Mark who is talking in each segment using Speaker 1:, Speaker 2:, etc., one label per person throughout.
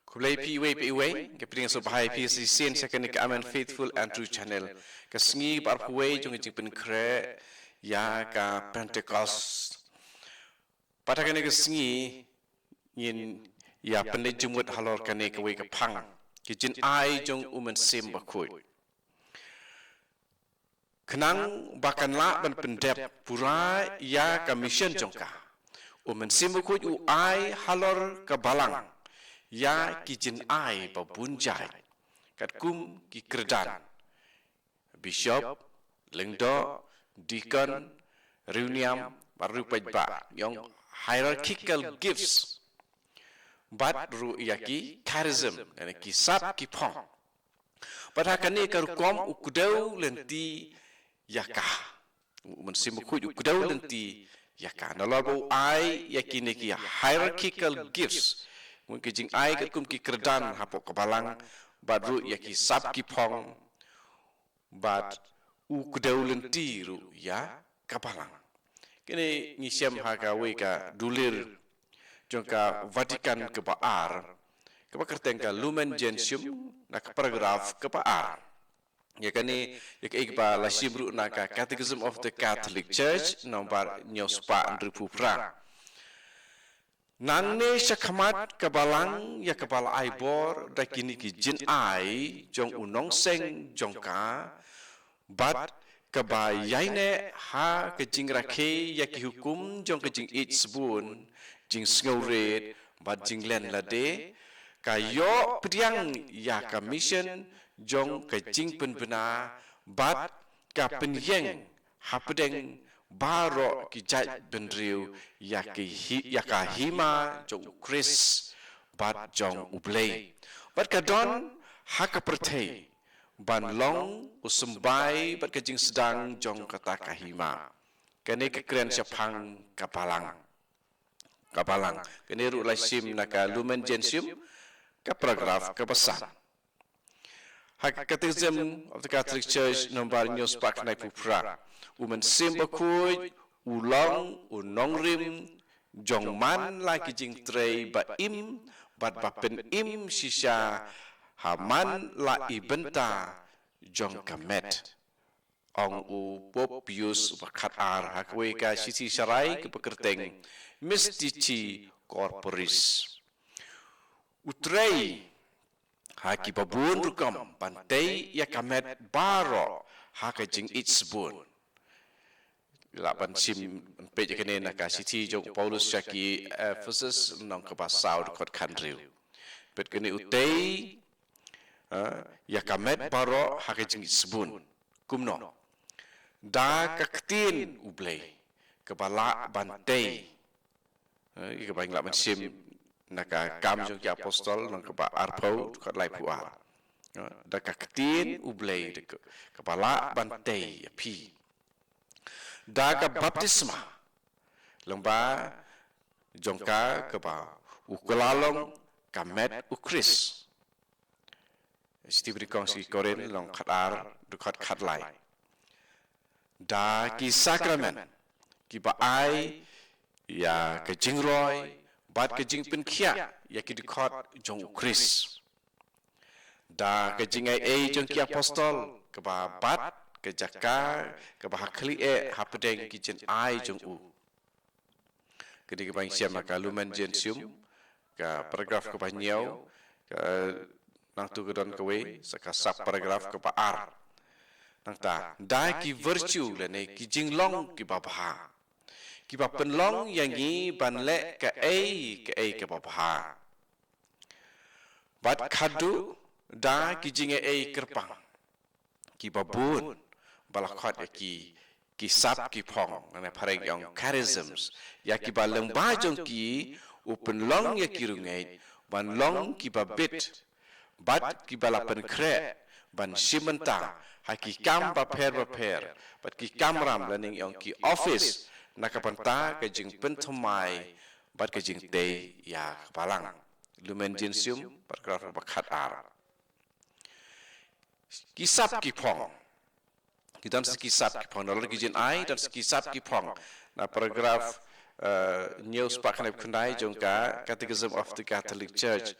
Speaker 1: Kulai PUA, kepiting subhai PCC second Amen Faithful and True Channel. Kesengi barpuai jong jing pen kre ya ka Pentecost. Pada kene kesengi yin ya pendai jumut halor kene kewe ke pang. Kijin ai jong umen sim bakui. Kenang bahkan la ban pendep pura ya ka mission jongka. Umen sim bakui u ai halor ke balang. Ya kijin ai babunjai kat kum ki kerdan bishop lengdo deacon reuniam baru pajba yang hierarchical gifts but ru yaki charism dan kisap ki pong pada kani kar kom ukudau lenti yaka mensim ku ukudau lenti yaka nalabo ai yakini ki hierarchical gifts mungkin jing ai kat kum ki kerdan hapok kebalang badru ya ki sap ki pong bad u kudaulen tiru ya kebalang kini ngisem hagawe ka dulir jongka Vatikan ke baar ke kerteng ka Lumen Gentium na ka paragraf ke baar ya kani ya ka igba la shibru na ka Catechism of the Catholic Church nomor nyospa andru pupra Nanne syakamat kebalang ya kepala aibor da kini ki jin ai jong unong seng jongka bat kebayaine ha ke jing rakhe ya ki hukum jong ke jing it sebun jing sngoret bat jing len lade kayo pediang ya ka mission jong ke jing penbena bat ka penyeng ha pedeng baro ki jai bendriu yaka hima jong Chris bat jong ublei bat kadon haka pertei ban long usumbai bat kajing sedang jong kata kahima kene kekren syapang kapalang kene ru laisim naka Lumen Gentium ka paragraf ka besar Catechism of the Catholic Church nomor news pak nai pupra umen simba kuj ulang unong rim jong man la kijing trei ba im bat bapen im shisha haman la ibenta jong kamet ong u popius bakat ar hakwe ka sisi sarai ke pekerteng mistici corporis utrei haki babun rukam pantai ya kamet baro hakajing itsbun laban sim peje kene na ka city jong Paulus syaki Ephesus nang ke basau kot kandriu pet kene utei ya kamet baro hakajing itsbun kumno da kaktin ublei kebala bantai ke bang laban sim naka kam jong ki apostol nang ke ba arpau kot lai puar da kaktin ublei de kebala bantai pi daga baptisma lomba jongka keba ukulalong kamet ukris stibri kongsi koren long khatar dukat khatlai da ki sakramen ki ba ai ya ke jingroi bat ke jing penkhia ya ki dukat jong ukris da ke jingai jong ki apostol keba bat ke jaka ke bahakli hapedeng kitchen ai jong u kedi ke bang siam ka Lumen Gentium ka paragraf ke banyau ke nang tu gedon kewe saka sap paragraf ke baar nang ta da ki virtue le ne ki jinglong ki babha ki ba penlong yang gi banle ke ke babha bat khadu da ki jinge kerpang ki babun balakhat ki kisap ki phong na pareng yang charisms ya ki baleng bajong ki open long ya ki rungai ban long ki babit bat ki balapen kre ban simenta haki kam ba per bat ki kamram lening yang ki office nakapanta ke jing pentomai bat ke jing te ya balang Lumen Gentium paragraf bakhat ar kisap ki phong kita kisap ki phong dollar kijin ai dan kisap ki phong na paragraf news pak kanai kunai jongka Catechism of the Catholic Church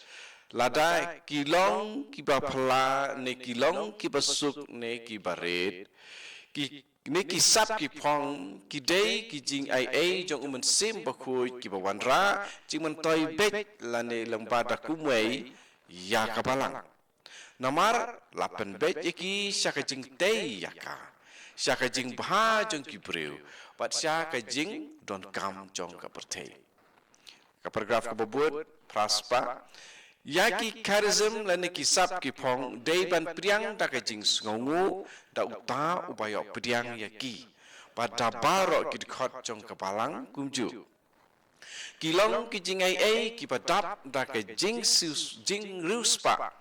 Speaker 1: Ladai kilong kiba phala ne kilong kiba suk ne kiba red ki ne ki sap ki phong ki dei ki jing ai jong umen sim ba khui kiba wanra jing man toy bet la ne lamba da kumwei ya kabalang namar lapen bet yaki syaka jing tei yaka syaka jing bha jong ki breu bat syaka jing don kam jong ka pertei ka paragraf ka bobot praspa yaki charism lane ki sap ki phong dei ban priang da ka jing ngongu da uta ubayo priang yaki ba da baro ki khot jong ka balang kumju kilong ki jing ai ki padap da ka jing jing ruspa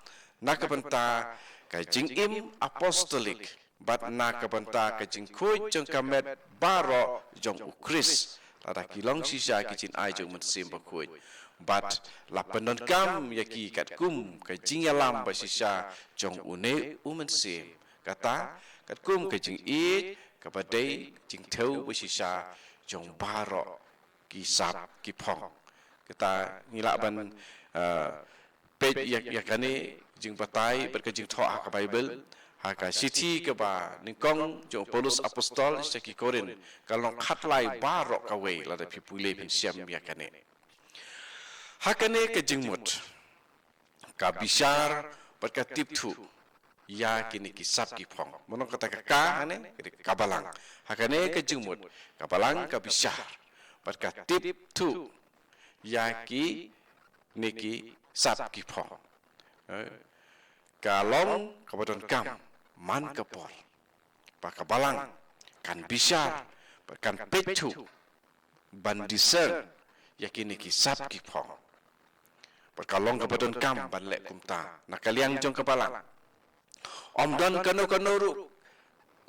Speaker 1: nakabanta ka jing im apostolic bat nakabanta ka jing khoi jong ka met baro jong ukris ada kilong sisa ki jin ai jong sim ba khoi bat la penon kam yaki kat kum ka jing yalam ba sisa jong une sim kata kat kum ka jing i ka badai jing theu ba sisa jong baro ki sap ki phong kita ngila ban page yakane jing batai berkejing thoa ka Bible haka city ke ba ningkong jong Paulus apostol seki Korin kalong khatlai barok ka we la da pipule pin siam yakane hakane ke jingmut ka bishar berka tiptu ya kini kisap ki phong monong kata ka ane ka balang hakane ke jingmut ka balang ka bishar berka tiptu ya ki niki sap ki phong kalong kabadon kam man kapor pakabalang kan bishar kan petu ban discern yakini ki sap ki phong perkalong kabadon kam ban lek kumta nakaliang jong kabalang omdan kano kanoru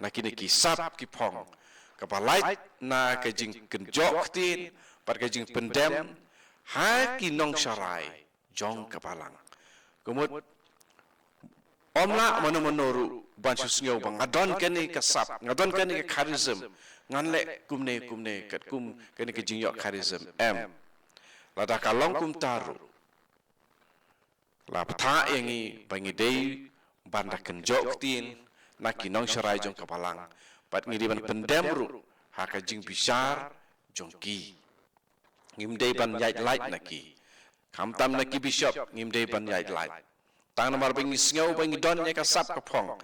Speaker 1: nakini ki sap ki phong kabalai na kajing kenjok tin par kajing pendem ha ki nong syarai jong kabalang kumut omla manoru ban susngeu bang adon kani kasap ngadon kani charism nganle kumne kat kum kani ke jingyok charism lada kalong kum taru la ptha yangi bangi dei banda kenjok tin naki nong sharai jong kapalang pat ngidi ban pendemru haka jing bisar jong ki ngim dei ban yait light naki kamtam naki bishop ngim dei ban yait light tang namar bengi sngau bengi don nya ka sap ka phong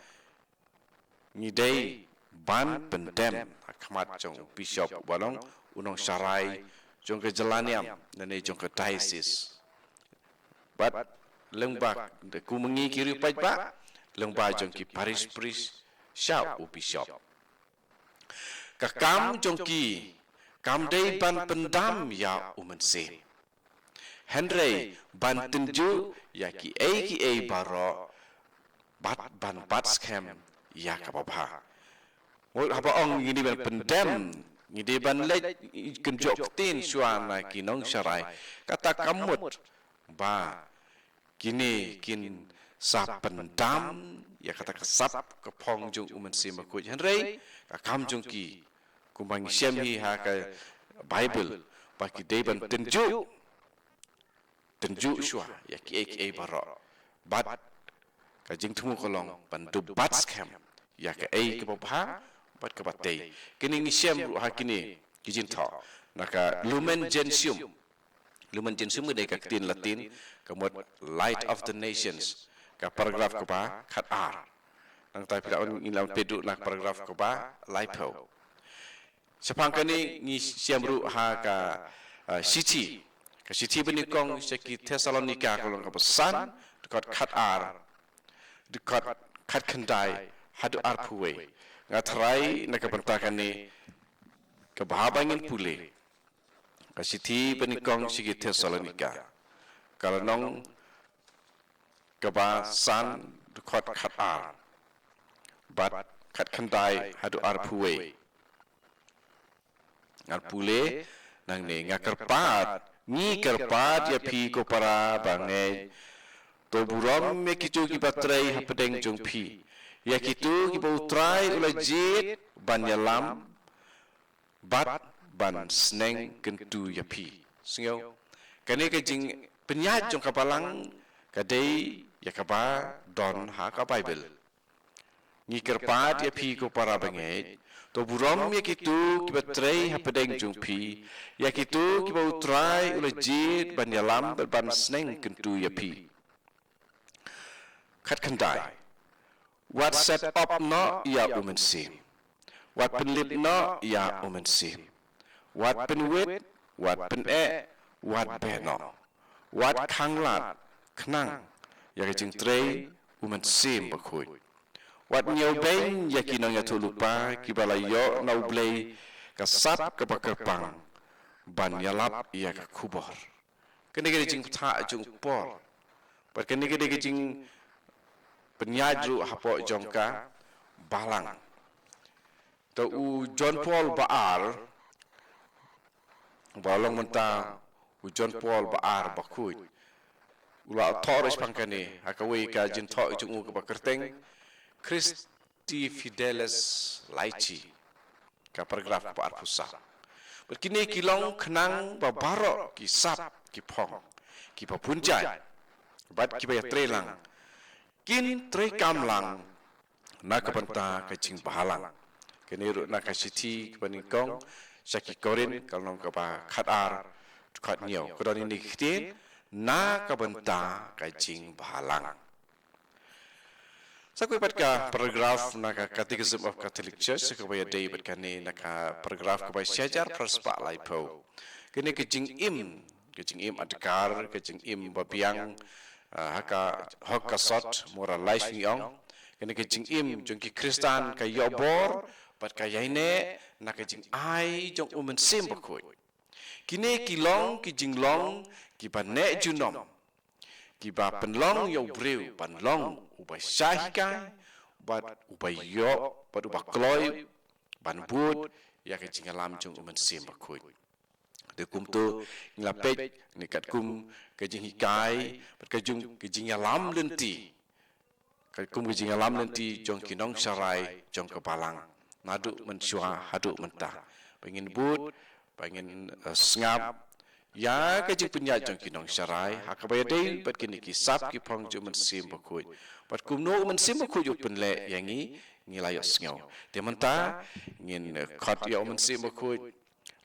Speaker 1: ni dei ban pendem khmat jong bishop balong unong sarai jong ke jelaniam nane jong ke diocese bat lengbak de ku mengi kiri pai ba lengba jong ki parish priest sha u bishop ka kam jong ki kam dei ban pendam ya umense Henry ban tenju ya ki baro ban scam ya ka baba ngol haba ong ngini ban pendem ngidi ban le kenjok tin suana ki nong sarai kata kamut ba kini kin sap pendam ya kata kasap ke phong jung umen sim ku Henry ka kam jung ki kumbang siam hi ha ka Bible ba ki de ban tenju shua ya ki baro bat ka jing thumu kolong ban du bat scam ya ka ke baba bat ka batei kini ni siam ru ha kini kijin tho naka lumen gentium de ka tin latin kamot light of the nations ka paragraph ko ba khat ar nang tai pira on ilang pedu nak paragraph ko ba lipo sepang kani ni siam ru ha ka city Kasiti benikong seki Thessalonica kolong kapasan dekat khat ar dekat khat kendai hadu ar puwe ngatrai nakabentakan ni kebahabangin pule kasiti benikong seki Thessalonica kalonong kebasan dekat khat ar bat khat kendai hadu ar puwe ngar pule nang ni ngakerpat ni kerpat ya pi ko para bangai to buram me kicu ki patrai hapedeng jong pi ya kitu ki pautrai ulajit ban yalam bat ban sneng kentu ya pi singau kani ke jing penyat jong kapalang kadai ya kaba don ha ka Bible ngi kerpat ya pi ko para bangai to burom ya kitu ki batrei ha pedeng jung pi ya kitu ki ba utrai ule jit ban yalam ban sneng kentu ya pi khat khandai what set up no ya sim what penlip no ya sim what penwit what pen what beno what khanglat khnang ya ke jing trei sim ba khoi wat nhiều bên ya kinong ya tulupa kibalayo na ublay kasap kapakapang ban yalap ya kubor kene kene jing tha jung por but kene kene jing penyaju hapo jongka balang to u John Paul Baar balong menta u John Paul Baar bakui ula thorish pangkane akawi ka jin tho jung u ka kerteng Christi Fidelis Laici ka paragraf pa arpusa but kini kilong khnang ba baro ki sap ki phong ki pa punjai bat ki ba trelang kin tre kamlang na ka panta ka ching bahalang kini ru na ka siti ka panikong saki korin kalong ka ba khatar khat nyo ko don ni khtin na ka panta ka ching bahalang Sakui patka paragraf naka Catechism of Catholic Church sakubaya day patkani naka paragraf kubay syajar perspa laipo. Kini kejing im adkar kejing im babiang haka hokasot moral life yong. Kini kejing im jongki Kristan ka yobor pat ka yaine naka jing ai jong sim bakoi. Kini kilong kijing long ki panek junom. Kiba penlong yo breu panlong ubay syahika bat ubay yo bat ubay kloy ban bud ya ke jingalam jong sim bakoi de kum tu ngilapet nikat kum ke jing hikai bat ke jung ke jingalam lenti ke kum ke jingalam lenti jong kinong sarai jong kebalang nadu mensua hadu mentah pengin bud pengin sngap ya ke jing punya jong kinong sarai hakabaya dei bat kini kisap ki phong ju sim bakoi bat kumno sim bakoi ju penle yangi ngilayo sngaw tementa ngin khat ya sim bakoi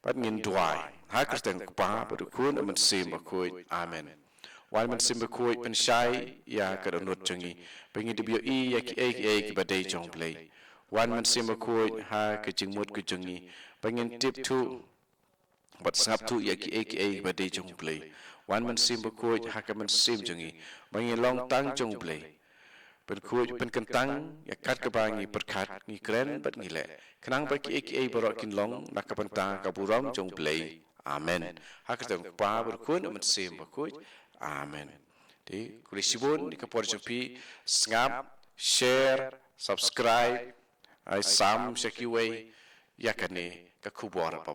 Speaker 1: bat ngin duai ha kristeng pa bat kun sim bakoi amen wal sim bakoi pen shai ya ka donot jongi pengin dibio I ya ki badai jong play wan sim bakoi ha ke jing mut ku jongi pengin tip tu but sangap tu ya ki badai jong play wan sim bakoi ha ka sim jongi pengin long tang jong play pen kuj pen kentang ya kat ke bangi perkat ngi kren bat ngile kenang ba ki borok kin long nak penta ka buram jong play amen ha ka teng pa berkun sim bakoi amen di kulisibun di kapor jopi sngap share subscribe ai sam sekiway yakane ka kubor pa